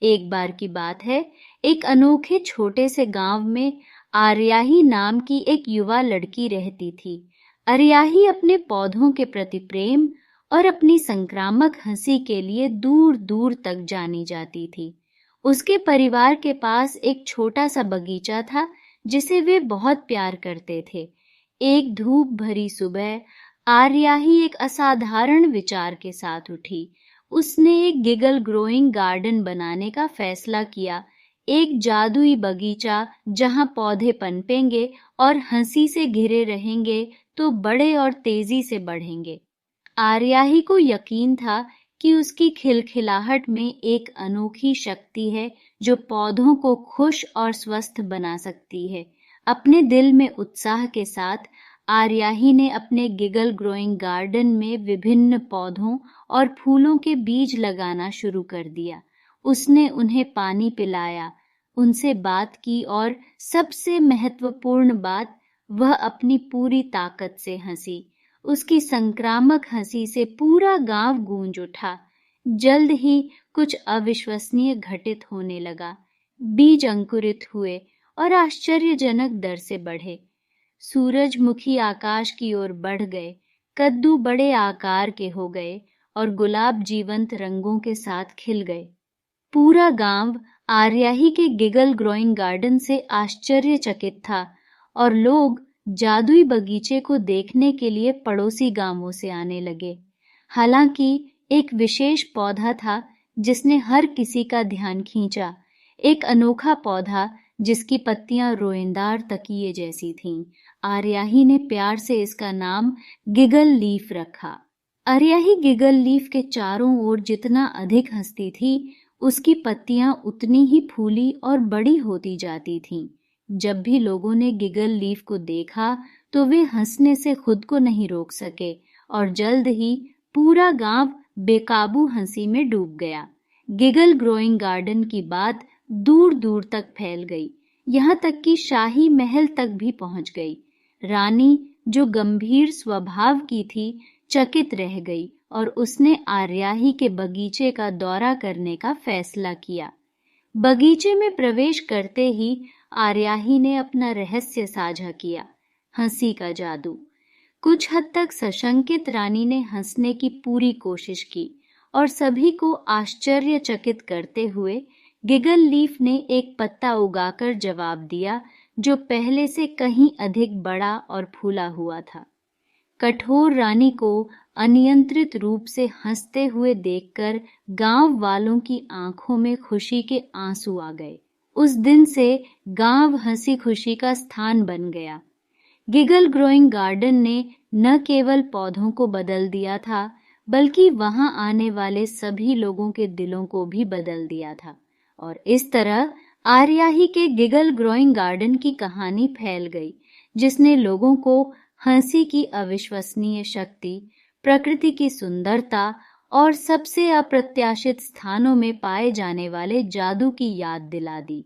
एक बार की बात है, एक अनोखे छोटे से गांव में आर्याही नाम की एक युवा लड़की रहती थी। आर्याही अपने पौधों के प्रति प्रेम और अपनी संक्रामक हंसी के लिए दूर दूर तक जानी जाती थी। उसके परिवार के पास एक छोटा सा बगीचा था जिसे वे बहुत प्यार करते थे। एक धूप भरी सुबह आर्याही एक असाधारण विचार के साथ उठी। उसने एक गिगल ग्रोइंग गार्डन बनाने का फैसला किया, एक जादुई बगीचा जहां पौधे पनपेंगे और हंसी से घिरे रहेंगे तो बड़े और तेजी से बढ़ेंगे। आर्याही को यकीन था कि उसकी खिलखिलाहट में एक अनोखी शक्ति है जो पौधों को खुश और स्वस्थ बना सकती है। अपने दिल में उत्साह के साथ आर्याही ने अपने गिगल ग्रोइंग गार्डन में विभिन्न पौधों और फूलों के बीज लगाना शुरू कर दिया। उसने उन्हें पानी पिलाया, उनसे बात की और सबसे महत्वपूर्ण बात, वह अपनी पूरी ताकत से हंसी। उसकी संक्रामक हंसी से पूरा गांव गूंज उठा। जल्द ही कुछ अविश्वसनीय घटित होने लगा। बीज अंकुरित हुए और आश्चर्यजनक दर से बढ़े। सूरजमुखी आकाश की ओर बढ़ गए, कद्दू बड़े आकार के हो गए और गुलाब जीवंत रंगों के साथ खिल गए। पूरा गांव आर्याही के गिगल ग्रोइंग गार्डन से आश्चर्यचकित था और लोग जादुई बगीचे को देखने के लिए पड़ोसी गांवों से आने लगे। हालांकि एक विशेष पौधा था जिसने हर किसी का ध्यान खींचा। एक अनोखा पौधा जिसकी पत्तियां रोएंदार तकिए जैसी थीं। आर्याही ने प्यार से इसका नाम गिगल लीफ रखा। आर्याही गिगल लीफ के चारों ओर जितना अधिक हंसती थी, उसकी पत्तियां उतनी ही फूली और बड़ी होती जाती थीं। जब भी लोगों ने गिगल लीफ को देखा तो वे हंसने से खुद को नहीं रोक सके और जल्द ही पूरा गांव बेकाबू हंसी में डूब गया। गिगल ग्रोइंग गार्डन की बात दूर दूर तक फैल गई, यहाँ तक कि शाही महल तक भी पहुंच गई। रानी, जो गंभीर स्वभाव की थी, चकित रह गई और उसने आर्याही के बगीचे का दौरा करने का फैसला किया। बगीचे में प्रवेश करते ही आर्याही ने अपना रहस्य साझा किया, हंसी का जादू। कुछ हद तक सशंकित रानी ने हंसने की पूरी कोशिश की और सभी को आश्चर्यचकित करते हुए गिगल लीफ ने एक पत्ता उगाकर जवाब दिया जो पहले से कहीं अधिक बड़ा और फूला हुआ था। कठोर रानी को अनियंत्रित रूप से हंसते हुए देखकर गांव वालों की आंखों में खुशी के आंसू आ गए। उस दिन से गांव हंसी खुशी का स्थान बन गया। गिगल ग्रोइंग गार्डन ने न केवल पौधों को बदल दिया था, बल्कि वहां आने वाले सभी लोगों के दिलों को भी बदल दिया था। और इस तरह आर्याही के गिगल ग्रोइंग गार्डन की कहानी फैल गई, जिसने लोगों को हंसी की अविश्वसनीय शक्ति, प्रकृति की सुंदरता और सबसे अप्रत्याशित स्थानों में पाए जाने वाले जादू की याद दिला दी।